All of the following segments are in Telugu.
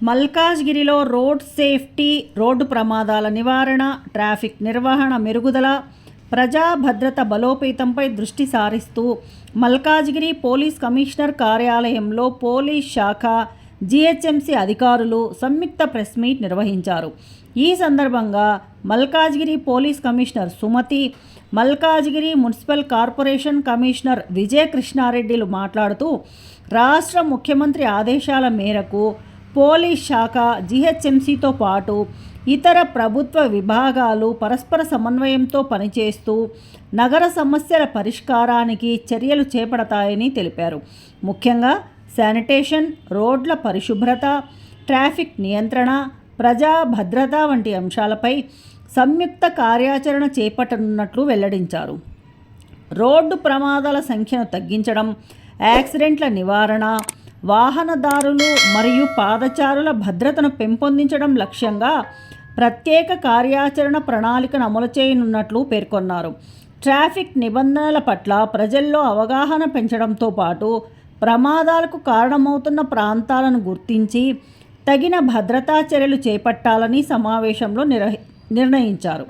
మల్కాజ్గిరిలో రోడ్ సేఫ్టీ, రోడ్డు ప్రమాదాల నివారణ, ట్రాఫిక్ నిర్వహణ మెరుగుదల, ప్రజా భద్రత బలోపేతంపై దృష్టి సారిస్తూ మల్కాజ్గిరి పోలీస్ కమిషనర్ కార్యాలయంలో పోలీస్ శాఖ, జీహెచ్ఎంసీ అధికారులు సంయుక్త ప్రెస్ మీట్ నిర్వహించారు. ఈ సందర్భంగా Malkajgiri police commissioner Sumathi, Malkajgiri municipal corporation commissioner విజయకృష్ణారెడ్డిలు మాట్లాడుతూ రాష్ట్ర ముఖ్యమంత్రి ఆదేశాల మేరకు పోలీస్ శాఖ, జీహెచ్ఎంసీతో పాటు ఇతర ప్రభుత్వ విభాగాలు పరస్పర సమన్వయంతో పనిచేస్తూ నగర సమస్యల పరిష్కారానికి చర్యలు చేపడతాయని తెలిపారు. ముఖ్యంగా శానిటేషన్, రోడ్ల పరిశుభ్రత, ట్రాఫిక్ నియంత్రణ, ప్రజా భద్రత వంటి అంశాలపై సంయుక్త కార్యాచరణ చేపట్టనున్నట్లు వెల్లడించారు. రోడ్డు ప్రమాదాల సంఖ్యను తగ్గించడం, యాక్సిడెంట్ల నివారణ, వాహనదారులు మరియు పాదచారుల భద్రతను పెంపొందించడం లక్ష్యంగా ప్రత్యేక కార్యాచరణ ప్రణాళికను అమలు చేయనున్నట్లు పేర్కొన్నారు. ట్రాఫిక్ నిబంధనల పట్ల ప్రజల్లో అవగాహన పెంచడంతో పాటు ప్రమాదాలకు కారణమవుతున్న ప్రాంతాలను గుర్తించి తగిన భద్రతా చర్యలు చేపట్టాలని సమావేశంలో నిర్ణయించారు.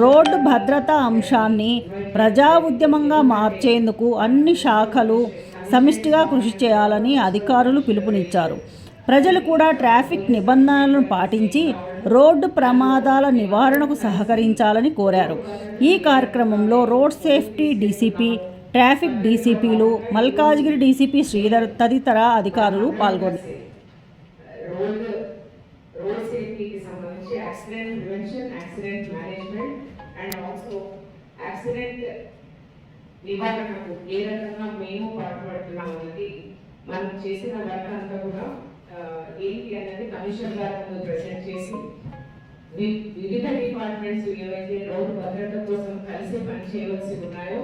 రోడ్డు భద్రతా అంశాన్ని ప్రజా ఉద్యమంగా మార్చేందుకు అన్ని శాఖలు సమిష్టిగా కృషి చేయాలని అధికారులు పిలుపునిచ్చారు. ప్రజలు కూడా ట్రాఫిక్ నిబంధనలను పాటించి రోడ్డు ప్రమాదాల నివారణకు సహకరించాలని కోరారు. ఈ కార్యక్రమంలో రోడ్ సేఫ్టీ డీసీపీ, ట్రాఫిక్ డీసీపీలు, మల్కాజ్గిరి డీసీపీ శ్రీధర్ తదితర అధికారులు పాల్గొన్నారు. నివారణకు ఏ రకంగా మేము పాటుపడుతున్నాం అన్నది మనం చేసిన వర్క్ అంతా కూడా ఏంటి అన్నది కమిషనర్ గారి ముందు ప్రెజెంట్ చేసి వివిధ డిపార్ట్మెంట్స్ ఏవైతే రోడ్డు భద్రత కోసం కలిసి పనిచేయవలసి ఉన్నాయో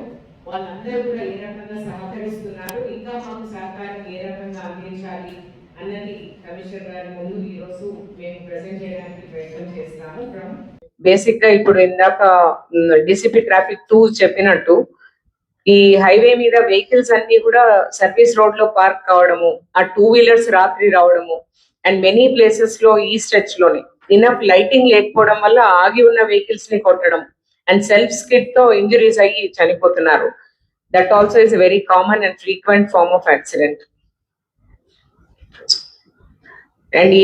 వాళ్ళందరూ కూడా ఏ రకంగా సహకరిస్తున్నారు, ఇంకా మాకు సహకారం ఏ రకంగా అందించాలి అన్నది కమిషనర్ గారి ముందు ఈరోజు మేము ప్రెజెంట్ చేయడానికి ప్రయత్నం చేస్తాము. బేసిక్ గా ఇప్పుడు ఇందాక డిసిపి ట్రాఫిక్ 2 చెప్పినట్టు ఈ హైవే మీద వెహికల్స్ అన్ని కూడా సర్వీస్ రోడ్ లో పార్క్ కావడము, ఆ 2 వీలర్స్ రాత్రి రావడము, అండ్ మెనీ ప్లేసెస్ లో ఈ స్ట్రెచ్ లోనే ఇనఫ్ లైటింగ్ లేకపోవడం వల్ల ఆగి ఉన్న వెహికల్స్ ని కొట్టడం అండ్ సెల్ఫ్ స్కిడ్ తో ఇంజురీస్ అయ్యి చనిపోతున్నారు. That also is very common and frequent form of accident. And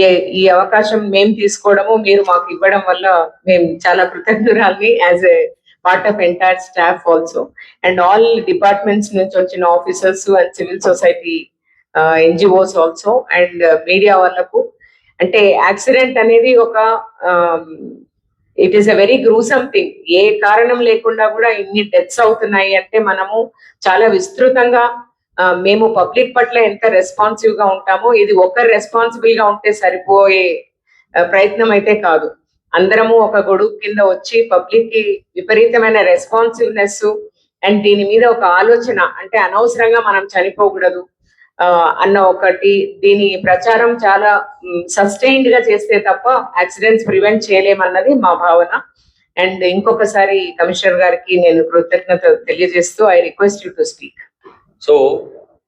ఈ అవకాశం మేము తీసుకోవడము, మీరు మాకు ఇవ్వడం వల్ల మేము చాలా కృతజ్ఞురాల్ని as a part of entire staff also and all departments నుంచి వచ్చిన officers and civil society NGOs also and media వాళ్ళకు. అంటే యాక్సిడెంట్ అనేది ఒక it is a very gruesome thing. ఏ కారణం లేకుండా కూడా ఇన్ని డెత్స్ అవుతున్నాయి అంటే మనము చాలా విస్తృతంగా మేము పబ్లిక్ పట్ల ఎంత రెస్పాన్సివ్ గా ఉంటామో, ఇది ఒకరు రెస్పాన్సిబుల్ గా ఉంటే సరిపోయే ప్రయత్నం అయితే కాదు. అందరము ఒక గొడుగు కింద వచ్చి పబ్లిక్ కి విపరీతమైన రెస్పాన్సివ్నెస్ అండ్ దీని మీద ఒక ఆలోచన, అంటే అనవసరంగా మనం చనిపోకూడదు అన్న ఒకటి, దీని ప్రచారం చాలా సస్టైన్డ్ గా చేస్తే తప్ప యాక్సిడెంట్స్ ప్రివెంట్ చేయలేమన్నది మా భావన. అండ్ ఇంకొకసారి కమిషనర్ గారికి నేను కృతజ్ఞత తెలియజేస్తూ I request you to speak. So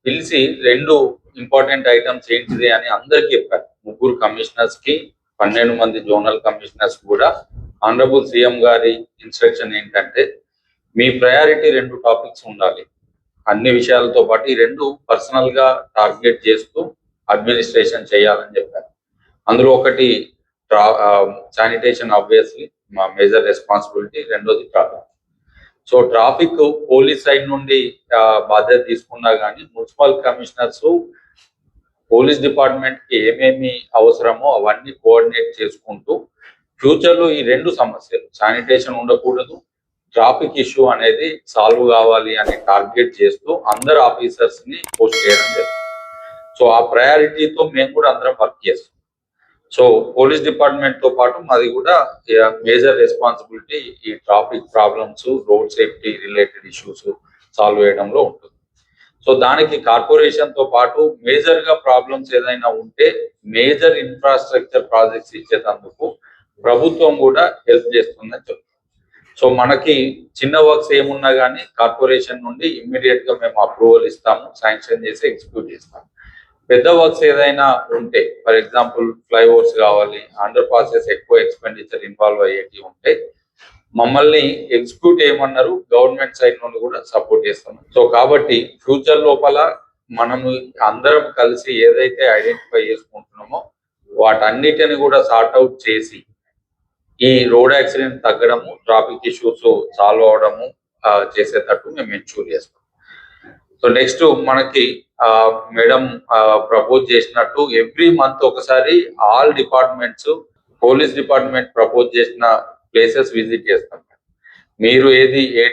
పిలిచి 2 ఇంపార్టెంట్ ఐటమ్స్ ఏంటిది అని అందరికి చెప్పారు. 3 కమిషనర్స్ కి, 12 మంది జోనల్ కమిషనర్స్ కూడా ఆనరబుల్ సీఎం గారి ఇన్స్ట్రక్షన్ ఏంటంటే మీ ప్రయారిటీ 2 టాపిక్స్ ఉండాలి. అన్ని విషయాలతో పాటు ఈ 2 పర్సనల్ గా టార్గెట్ చేస్తూ అడ్మినిస్ట్రేషన్ చేయాలని చెప్పారు. అందులో ఒకటి శానిటేషన్ ఆబ్వియస్లీ మా మేజర్ రెస్పాన్సిబిలిటీ, రెండోది traffic. So traffic police side నుండి బాధ్యత తీసుకున్నా కానీ మున్సిపల్ కమిషనర్స్ పోలీస్ డిపార్ట్మెంట్ కి ఏమేమి అవసరమో అవన్నీ కోఆర్డినేట్ చేసుకుంటూ ఫ్యూచర్ లో ఈ 2 సమస్యలు శానిటేషన్ ఉండకూడదు, ట్రాఫిక్ ఇష్యూ అనేది సాల్వ్ కావాలి అని టార్గెట్ చేస్తూ అందరు ఆఫీసర్స్ ని పోస్ట్ చేయడం జరిగింది. సో ఆ ప్రయారిటీతో మేము కూడా అందరం వర్క్ చేస్తాం. సో పోలీస్ డిపార్ట్మెంట్ తో పాటు మాది కూడా మేజర్ రెస్పాన్సిబిలిటీ ఈ traffic problems, road safety related issues solve చేయడంలో ఉంటుంది. సో దానికి కార్పొరేషన్ తో పాటు మేజర్ గా ప్రాబ్లమ్స్ ఏదైనా ఉంటే మేజర్ ఇన్ఫ్రాస్ట్రక్చర్ ప్రాజెక్ట్స్ ఇచ్చేటందుకు ప్రభుత్వం కూడా హెల్ప్ చేస్తుందని చెప్తాం. సో మనకి చిన్న వర్క్స్ ఏమున్నా కానీ కార్పొరేషన్ నుండి ఇమ్మీడియట్ గా మేము అప్రూవల్ ఇస్తాము, శాంక్షన్ చేసి ఎగ్జిక్యూట్ చేస్తాము. పెద్ద వర్క్స్ ఏదైనా ఉంటే, ఫర్ ఎగ్జాంపుల్ ఫ్లైఓవర్స్ కావాలి, అండర్ పాసెస్ ఎక్కువ ఎక్స్పెండిచర్ ఇన్వాల్వ్ అయ్యేటి ఉంటే మమ్మల్ని ఎగ్జిక్యూట్ చేయమన్నారు. గవర్నమెంట్ సైడ్ నుండి కూడా సపోర్ట్ చేస్తాం. సో కాబట్టి ఫ్యూచర్ లోపల మనము అందరం కలిసి ఏదైతే ఐడెంటిఫై చేసుకుంటున్నామో వాటన్నిటిని కూడా సార్ట్ అవుట్ చేసి ఈ రోడ్ యాక్సిడెంట్ తగ్గడము, ట్రాఫిక్ ఇష్యూస్ సాల్వ్ అవడము చేసేటట్టు మేము ఎన్షూర్ చేస్తాం. సో నెక్స్ట్ మనకి మేడం ప్రపోజ్ చేసినట్టు ఎవ్రీ మంత్ ఒకసారి all departments, police department propose చేసిన ప్లేసెస్ విజిట్ చేస్తాం. మీరు ఏ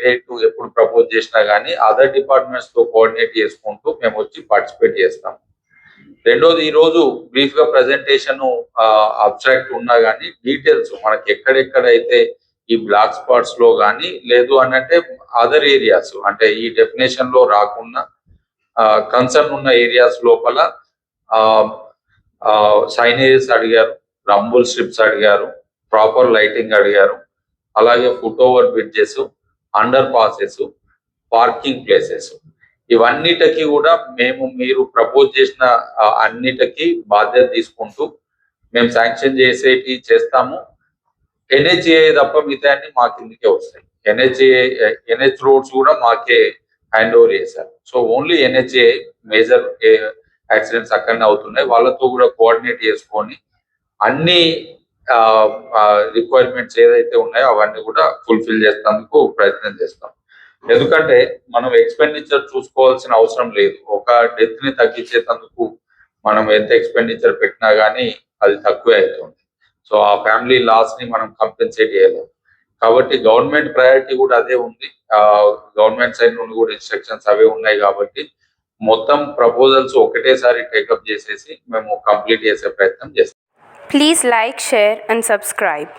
డేట్ ఎప్పుడు ప్రపోజ్ చేసినా కానీ అదర్ డిపార్ట్మెంట్స్ తో కోఆర్డినేట్ చేసుకుంటూ మేము వచ్చి పార్టిసిపేట్ చేస్తాం. రెండోది, ఈ రోజు బ్రీఫ్ గా ప్రెజెంటేషన్ అబ్స్ట్రాక్ట్ ఉన్నా కానీ డీటెయిల్స్ మనకి ఎక్కడెక్కడైతే ఈ బ్లాక్ స్పాట్స్ లో కానీ లేదు అని అంటే అదర్ ఏరియాస్ అంటే ఈ డెఫినేషన్ లో రాకుండా కన్సర్న్ ఉన్న ఏరియాస్ లోపల సైనేజెస్ అడిగారు, రంబుల్ స్ట్రిప్స్ అడిగారు, ప్రాపర్ లైటింగ్ అడిగారు, అలాగే foot over bridges, under passes, parking places, ఇవన్నిటికీ కూడా మీరు ప్రపోజ్ చేసిన అన్నిటికీ బాధ్యత తీసుకుంటూ మేము శాంక్షన్ చేసేటి చేస్తాము. NHA తప్ప మిగతా అన్ని మా కిందకే వస్తాయి. NH రోడ్స్ కూడా మాకే హ్యాండ్ ఓవర్ చేశారు. So only NHA major accidents అక్కడనే అవుతున్నాయి. వాళ్ళతో కూడా కోఆర్డినేట్ చేసుకొని అన్ని రిక్వైర్మెంట్స్ ఏదైతే ఉన్నాయో అవన్నీ కూడా ఫుల్ఫిల్ చేసేందుకు ప్రయత్నం చేస్తాం. ఎందుకంటే మనం ఎక్స్పెండిచర్ చూసుకోవాల్సిన అవసరం లేదు. ఒక డెత్ ని తగ్గించేందుకు మనం ఎంత ఎక్స్పెండిచర్ పెట్టినా కానీ అది తక్కువే అవుతుంది. సో ఆ ఫ్యామిలీ లాస్ ని మనం కంపెన్సేట్ చేయలేము. కాబట్టి గవర్నమెంట్ ప్రయారిటీ కూడా అదే ఉంది. గవర్నమెంట్ సైడ్ నుండి కూడా ఇన్స్ట్రక్షన్స్ అవే ఉన్నాయి. కాబట్టి మొత్తం ప్రపోజల్స్ ఒకటేసారి టేకప్ చేసేసి మేము కంప్లీట్ చేసే ప్రయత్నం చేస్తాం. Please like, share and subscribe.